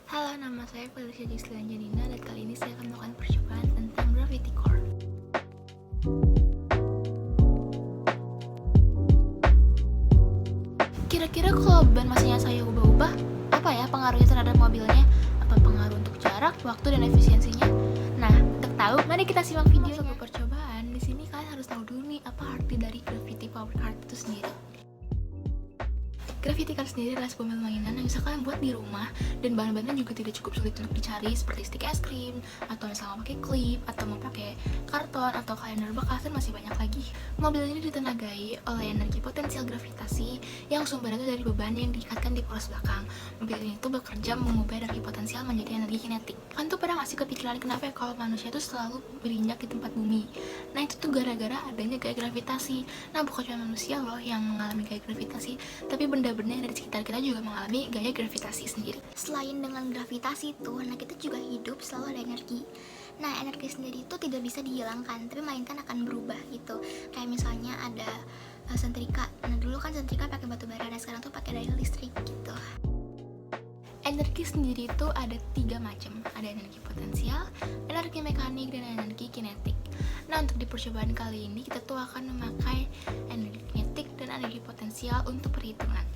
Halo, nama saya Felicia Gislian Janina dan kali ini saya akan melakukan percobaan tentang gravity core. Kira-kira kalau beban masanya saya ubah-ubah, apa ya pengaruhnya terhadap mobilnya? Apa pengaruh untuk jarak, waktu, dan efisiensinya? Nah, untuk tahu, mari kita simak videonya. Masuk ke percobaan, di sini kalian harus tahu dulu nih apa arti dari gravity power car itu sendiri. Gravity car sendiri adalah sebuah mainan yang bisa kalian buat di rumah dan bahan-bahannya juga tidak cukup sulit untuk dicari seperti stick es krim atau misalnya pakai klip atau mau pakai karton atau kalender bekas dan masih banyak lagi. Mobil ini ditenagai oleh energi potensial gravitasi yang sumbernya dari beban yang diikatkan di poros belakang. Mobil ini tuh bekerja mengubah energi potensial menjadi energi kinetik. Kan tuh pernah ngasih kepikiran kenapa ya kalau manusia tuh selalu berinjak di tempat bumi? Nah itu tuh gara-gara adanya gaya gravitasi. Nah bukan cuma manusia loh yang mengalami gaya gravitasi, tapi benda-benda dari sekitar kita juga mengalami gaya gravitasi sendiri. Selain dengan gravitasi itu, nah kita juga hidup selalu ada energi. Nah energi sendiri itu tidak bisa dihilangkan, tapi melainkan akan berubah gitu. Kayak misalnya ada sentrika. Nah dulu kan sentrika pakai batu bara, dan sekarang tuh pakai daya listrik gitu. Energi sendiri itu ada 3 macam. Ada energi potensial, energi mekanik, dan energi kinetik. Nah untuk di percobaan kali ini kita tuh akan memakai energi kinetik dan energi potensial untuk perhitungan.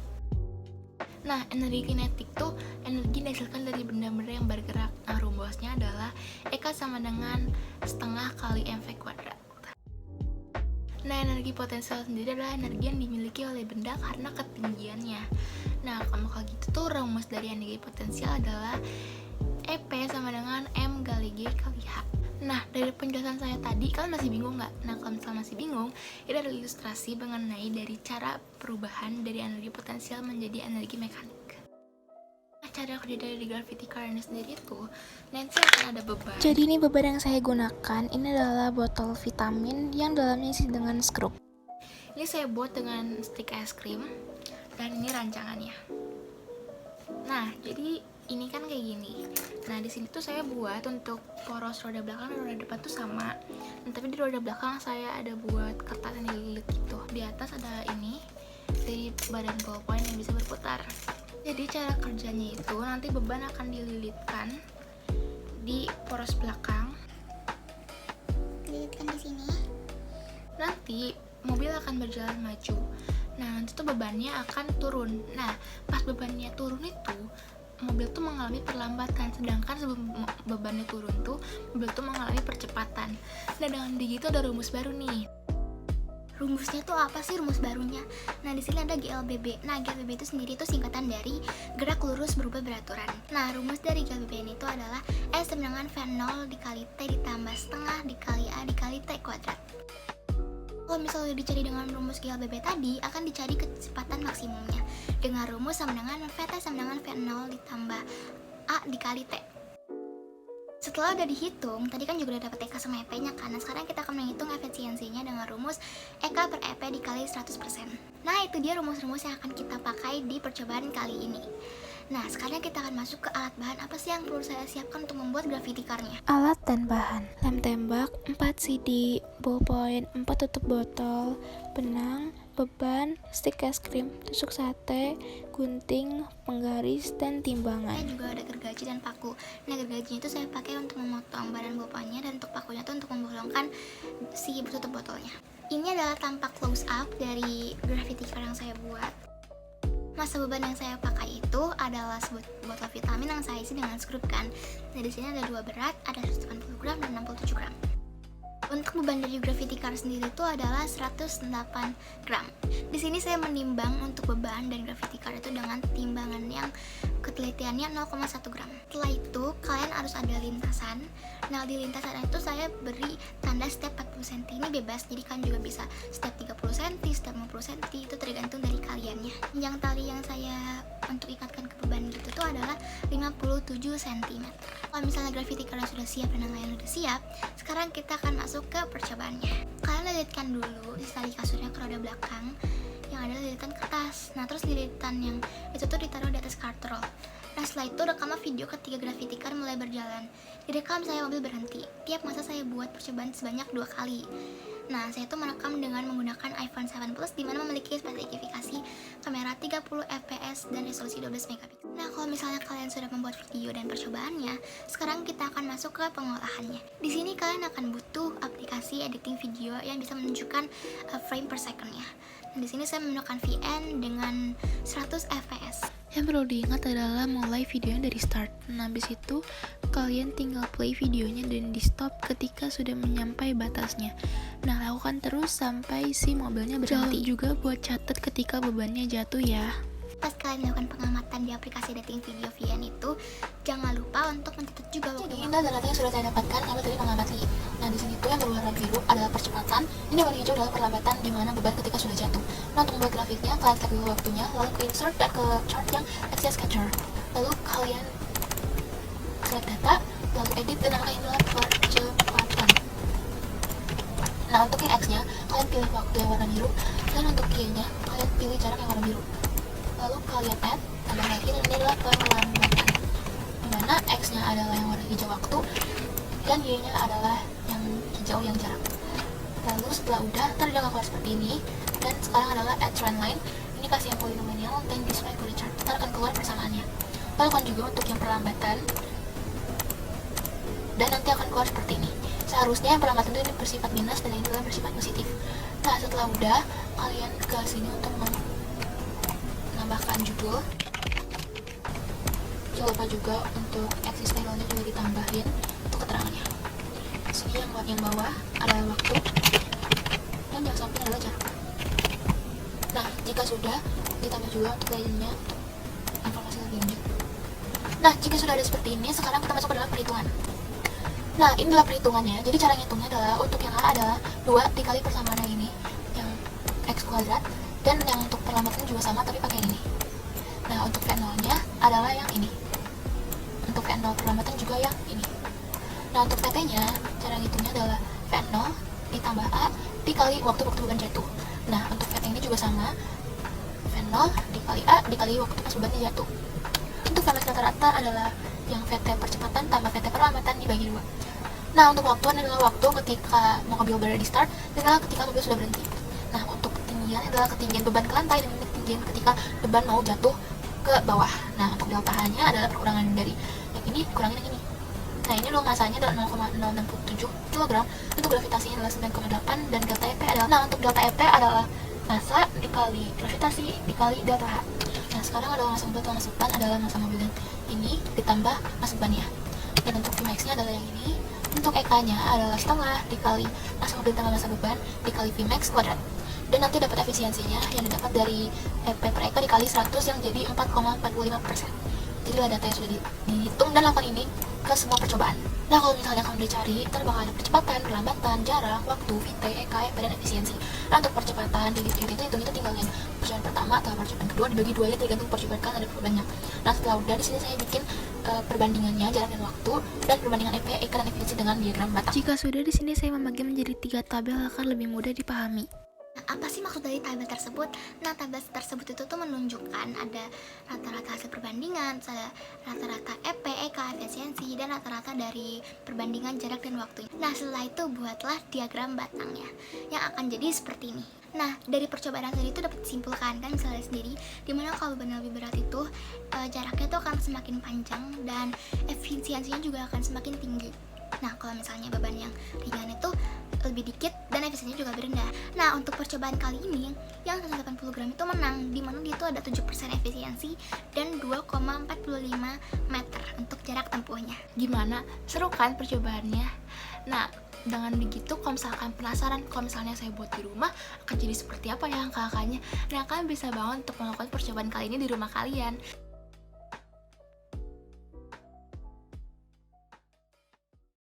Nah energi kinetik tuh energi dihasilkan dari benda-benda yang bergerak. Nah rumusnya adalah EK sama dengan setengah kali mv kuadrat. Nah energi potensial sendiri adalah energi yang dimiliki oleh benda karena ketinggiannya. Nah kalau gitu tuh rumus dari energi potensial adalah EP sama dengan M kali G kali H. Nah, dari penjelasan saya tadi, kalian masih bingung nggak? Nah, kalau misalnya masih bingung, ini adalah ilustrasi mengenai dari cara perubahan dari energi potensial menjadi energi mekanik. Nah, cara kerja dari gravity car ini sendiri itu, nanti akan ada beban. Jadi ini beban yang saya gunakan, ini adalah botol vitamin yang dalamnya isi dengan skrup. Ini saya buat dengan stick es krim, dan ini rancangannya. Nah, jadi ini kan kayak gini. Nah, di sini tuh saya buat untuk poros roda belakang dan roda depan tuh sama. Nah, tapi di roda belakang saya ada buat kertas yang dililit gitu. Di atas ada ini dari badan ballpoint yang bisa berputar. Jadi cara kerjanya itu nanti beban akan dililitkan di poros belakang. Dililitkan di sini. Nanti mobil akan berjalan maju. Nah, nanti tuh bebannya akan turun. Nah, pas bebannya turun itu mobil tuh mengalami perlambatan, sedangkan sebelum bebannya turun tuh mobil tuh mengalami percepatan. Nah dengan begitu ada rumus baru nih. Rumusnya tuh apa sih rumus barunya? Nah di sini ada GLBB. Nah GLBB itu sendiri tuh singkatan dari gerak lurus berubah beraturan. Nah rumus dari GLBB ini tuh adalah S sama dengan V0 dikali T ditambah setengah dikali A dikali T kuadrat. Kalau misalnya dicari dengan rumus GLBB tadi, akan dicari kecepatan maksimumnya dengan rumus sama dengan VT sama dengan V0 ditambah A dikali T. Setelah udah dihitung, tadi kan juga udah dapat EK sama EP-nya kan. Nah sekarang kita akan menghitung efisiensinya dengan rumus EK per EP dikali 100%. Nah itu dia rumus-rumus yang akan kita pakai di percobaan kali ini. Nah sekarang kita akan masuk ke alat bahan. Apa sih yang perlu saya siapkan untuk membuat gravity car-nya? Alat dan bahan: lem tembak, 4 CD, ballpoint, 4 tutup botol, benang, beban, stick es krim, tusuk sate, gunting, penggaris, dan timbangan. Saya juga ada gergaji dan paku. Nah gergajinya itu saya pakai untuk memotong badan ballpointnya, dan untuk pakunya itu untuk membolongkan si tutup botolnya. Ini adalah tampak close up dari gravity car yang saya buat. Masa beban yang saya pakai itu adalah botol vitamin yang saya isi dengan skrup kan. Nah di sini ada 2 berat, ada 180 gram dan 67 gram. Untuk beban dari gravity car sendiri itu adalah 108 gram. Di sini saya menimbang untuk beban dan gravity car itu dengan timbangan yang ketelitiannya 0,1 gram. Setelah itu kalian harus ada lintasan. Nah di lintasan itu saya beri tanda step 40 cm, ini bebas, jadi kalian juga bisa step 30 cm, step 50 cm, itu tergantung dari kaliannya. Yang tali yang saya untuk ikatkan ke beban gitu tuh adalah 57 cm. Kalau misalnya gravity car sudah siap dan yang lain sudah siap, sekarang kita akan masuk ke percobaannya. Kalian lilitkan dulu di tali kasurnya ke roda belakang, yang ada lilitan kertas. Nah terus lilitan yang itu tuh ditaruh di atas kartrol. Nah setelah itu rekaman video ketiga gravity car mulai berjalan. Direkam saya mobil berhenti. Tiap masa saya buat percobaan sebanyak 2 kali. Nah, saya itu merekam dengan menggunakan iPhone 7 Plus di mana memiliki spesifikasi kamera 30 fps dan resolusi 12 megapiksel. Nah, kalau misalnya kalian sudah membuat video dan percobaannya, sekarang kita akan masuk ke pengolahannya. Di sini kalian akan butuh aplikasi editing video yang bisa menunjukkan frame per second-nya. Dan di sini saya menggunakan VN dengan 100 fps. Yang perlu diingat adalah mulai videonya dari start. Nah, habis itu kalian tinggal play videonya dan di stop ketika sudah menyampai batasnya. Nah, lakukan terus sampai si mobilnya berhenti. Jangan juga buat catat ketika bebannya jatuh ya. Pas kalian melakukan pengamatan di aplikasi editing video VN itu, jangan lupa untuk mencatat juga waktu. Jadi ini adalah data yang sudah saya dapatkan sampai tadi mengamati. Nah, di sini tuh yang berwarna biru adalah percepatan, ini warna hijau adalah perlambatan di mana beban ketika sudah jatuh. Nah, untuk membuat grafiknya, kalian klik dulu waktunya, lalu ke insert dan ke chart yang Access Sketcher. Lalu kalian select data, lalu edit dan namakan inilah percepatan. Nah, untuk yang X-nya, kalian pilih waktu yang warna biru, dan untuk Y-nya, kalian pilih jarak yang warna biru. Lalu kalian add, tambah lagi, dan ini adalah perlambatan, dimana X-nya adalah yang warna hijau waktu, dan Y-nya adalah yang hijau yang jarak. Lalu setelah udah, ntar dia akan keluar seperti ini, dan sekarang adalah add trend line, ini kasih yang polinomial, dan display to the chart, ntar akan keluar persamaannya. Lakukan juga untuk yang perlambatan, dan nanti akan keluar seperti ini. Seharusnya yang perlambatan itu ini bersifat minus, dan ini adalah bersifat positif. Nah, setelah udah, kalian ke sini untuk menambahkan judul. Jangan lupa juga untuk axis panelnya juga ditambahin untuk keterangannya. Sini yang bawah adalah waktu, dan yang samping adalah jarak. Nah, jika sudah, ditambah juga untuk lainnya untuk informasi lebih lanjut. Nah, jika sudah ada seperti ini, sekarang kita masuk ke dalam perhitungan. Nah, ini adalah perhitungannya. Jadi cara ngitungnya adalah untuk yang A adalah 2 dikali persamaan yang ini, yang X kuadrat, dan yang untuk perlambatan juga sama tapi pakai ini. Nah, untuk V0-nya adalah yang ini. Untuk V0 perlambatan juga yang ini. Nah, untuk VT-nya, cara ngitungnya adalah V0 ditambah A dikali waktu beban jatuh. Nah, untuk VT ini juga sama. V0 dikali A dikali waktu pas bebannya jatuh. Untuk Vmax rata-rata adalah yang VT percepatan tambah VT perlambatan dibagi 2. Nah, untuk waktuan adalah waktu ketika mobil berada di start dan adalah ketika mobil sudah berhenti. Nah, untuk ketinggian adalah ketinggian beban ke lantai dan ketinggian ketika beban mau jatuh ke bawah. Nah, untuk delta H-nya adalah perkurangan dari yang ini kurangin yang ini. Nah, ini loh masanya adalah 0,067 kg, untuk gravitasinya adalah 9,8 dan delta EP adalah, nah untuk delta EP adalah massa dikali gravitasi dikali delta H. Nah, sekarang adalah massa mobil atau massa beban adalah massa mobil dan ini ditambah massa bebannya. Dan untuk Vmax-nya adalah yang ini. Untuk EK-nya adalah setengah dikali massa mobil tambah massa beban dikali Vmax kuadrat. Dan nanti dapat efisiensinya yang didapat dari EP per EK dikali 100 yang jadi 4,45%. Jadi lah data yang sudah dihitung dan lakukan ini ke semua percobaan. Nah, kalau misalnya kamu udah cari, ntar bakal ada percepatan, perlambatan, jarak, waktu, VT, EK, EP, dan efisiensi. Nah, untuk percepatan, itu tinggal yang percobaan pertama atau percobaan kedua dibagi 2 ya, tergantung percobaan kan ada banyak. Nah, setelah udah di sini saya bikin perbandingannya, jarak dan waktu, dan perbandingan EP, EK, dan efisiensi dengan diagram batang. Jika sudah, di sini saya membagi menjadi 3 tabel agar lebih mudah dipahami. Nah, apa sih maksud dari tabel tersebut? Nah, tabel tersebut itu tuh menunjukkan ada rata-rata hasil perbandingan, ada rata-rata EP, EK, efisiensi, dan rata-rata dari perbandingan jarak dan waktu. Nah, setelah itu buatlah diagram batangnya yang akan jadi seperti ini. Nah, dari percobaan tadi itu dapat disimpulkan kan misalnya sendiri, dimana kalau beban lebih berat itu jaraknya tuh akan semakin panjang dan efisiensinya juga akan semakin tinggi. Nah, kalau misalnya beban yang ringan itu lebih dikit dan efisiensinya juga lebih rendah. Nah, untuk percobaan kali ini yang 180 gram itu menang, dimana dia itu ada 7% efisiensi dan 2,45 meter untuk jarak tempuhnya. Gimana? Seru kan percobaannya? Nah, dengan begitu kalau misalkan penasaran kalau misalnya saya buat di rumah akan jadi seperti apa ya angka-angkanya, nah kalian bisa banget untuk melakukan percobaan kali ini di rumah kalian.